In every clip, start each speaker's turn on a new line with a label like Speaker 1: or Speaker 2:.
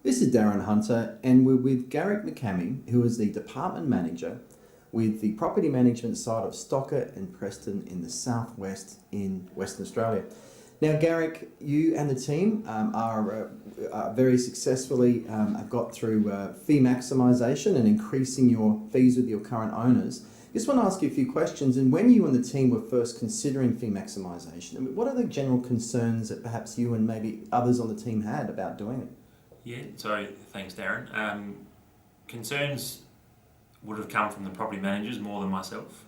Speaker 1: This is Darren Hunter, and we're with Garrick McCamey, who is the Department Manager with the property management side of Stocker and Preston in the southwest in Western Australia. Now, Garrick, you and the team are very successfully have got through fee maximisation and increasing your fees with your current owners. Just want to ask you a few questions. And when you and the team were first considering fee maximisation, what are the general concerns that perhaps you and maybe others on the team had about doing it?
Speaker 2: Yeah, so thanks, Darren. Concerns would have come from the property managers more than myself.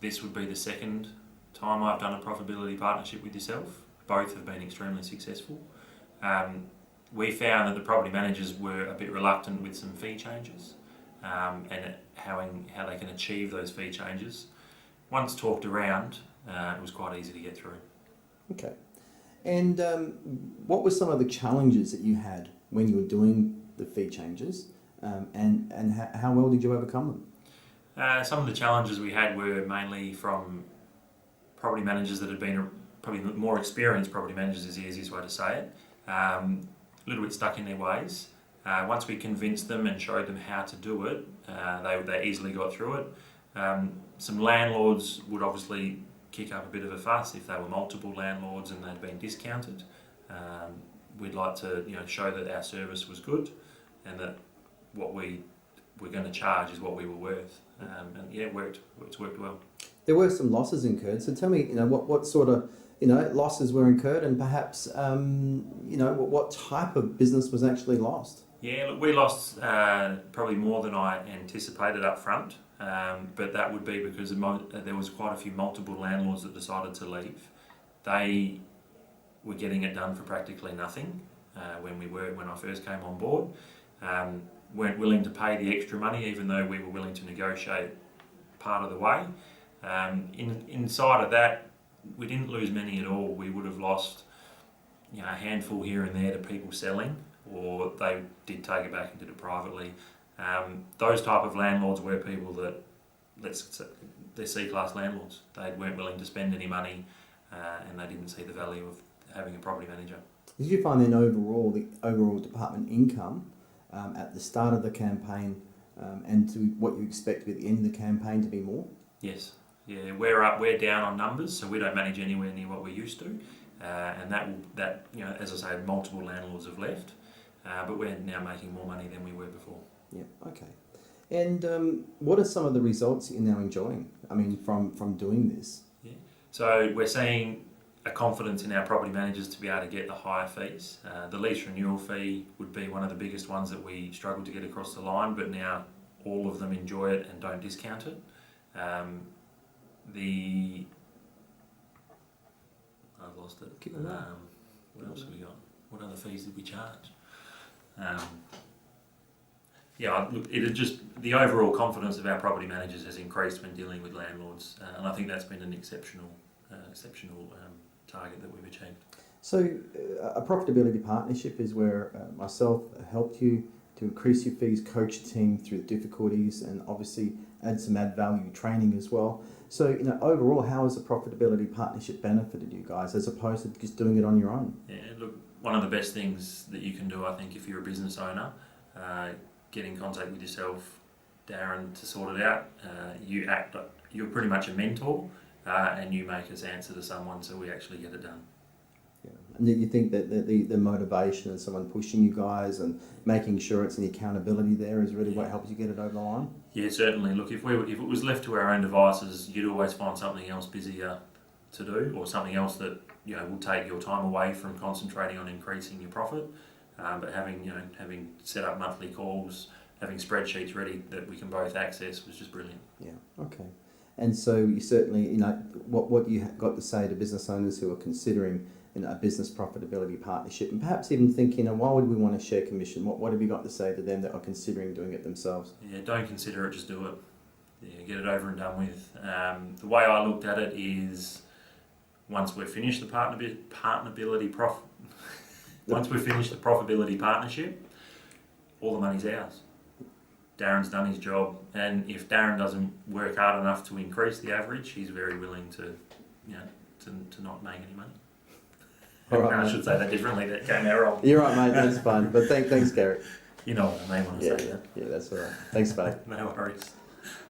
Speaker 2: This would be the second time I've done a profitability partnership with yourself. Both have been extremely successful. We found that the property managers were a bit reluctant with some fee changes and how they can achieve those fee changes. Once talked around, it was quite easy to get through.
Speaker 1: Okay. And what were some of the challenges that you had when you were doing the fee changes, and how well did you overcome them?
Speaker 2: Some of the challenges we had were mainly from property managers that had been probably more experienced property managers is the easiest way to say it, a little bit stuck in their ways. Once we convinced them and showed them how to do it, they easily got through it. Some landlords would obviously kick up a bit of a fuss if they were multiple landlords and they'd been discounted. We'd like to show that our service was good and that what we were going to charge is what we were worth. And yeah, it worked. It's worked well.
Speaker 1: There were some losses incurred. So tell me, what sort of losses were incurred, and perhaps what type of business was actually lost?
Speaker 2: Yeah, look, we lost probably more than I anticipated up front. But that would be because there was quite a few multiple landlords that decided to leave. They were getting it done for practically nothing when I first came on board. Weren't willing to pay the extra money, even though we were willing to negotiate part of the way. Inside of that, we didn't lose many at all. We would have lost a handful here and there to people selling, or they did take it back and did it privately. Those type of landlords were people that, they're C-class landlords. They weren't willing to spend any money and they didn't see the value of having a property manager.
Speaker 1: Did you find then the overall department income at the start of the campaign and to what you expect at the end of the campaign to be more?
Speaker 2: Yes. Yeah, we're down on numbers, so we don't manage anywhere near what we used to. And that as I say, multiple landlords have left, but we're now making more money than we were before.
Speaker 1: Yeah, okay. And what are some of the results you're now enjoying? I mean, from doing this?
Speaker 2: Yeah. So we're seeing a confidence in our property managers to be able to get the higher fees. The lease renewal fee would be one of the biggest ones that we struggled to get across the line, but now all of them enjoy it and don't discount it. I've lost it. What else have we got? What other fees did we charge? The overall confidence of our property managers has increased when dealing with landlords, and I think that's been an exceptional target that we've achieved.
Speaker 1: So a profitability partnership is where myself helped you to increase your fees, coach your team through the difficulties, and obviously add value training as well. So overall, how has the profitability partnership benefited you guys as opposed to just doing it on your own?
Speaker 2: Yeah, look, one of the best things that you can do, I think, if you're a business owner, get in contact with yourself, Darren, to sort it out. You're pretty much a mentor, and you make us answer to someone, so we actually get it done.
Speaker 1: Yeah. And do you think that the motivation of someone pushing you guys and making sure it's the accountability there is really what helps you get it over the line?
Speaker 2: Yeah, certainly. Look, if it was left to our own devices, you'd always find something else busier to do, or something else that will take your time away from concentrating on increasing your profit. But having set up monthly calls, having spreadsheets ready that we can both access was just brilliant.
Speaker 1: Yeah. Okay. And so you certainly, what you got to say to business owners who are considering a business profitability partnership, and perhaps even thinking, why would we want to share commission? What have you got to say to them that are considering doing it themselves?
Speaker 2: Yeah, don't consider it, just do it. Yeah, get it over and done with. The way I looked at it is, once we've finished the profitability partnership, all the money's ours. Darren's done his job, and if Darren doesn't work hard enough to increase the average, he's very willing to not make any money.
Speaker 1: All right,
Speaker 2: I
Speaker 1: mate.
Speaker 2: should say that differently. That came out wrong.
Speaker 1: You're right, mate. That's fine. But thanks, Garrick.
Speaker 2: You know what I mean when I say that.
Speaker 1: Yeah, that's all right. Thanks, mate.
Speaker 2: No worries.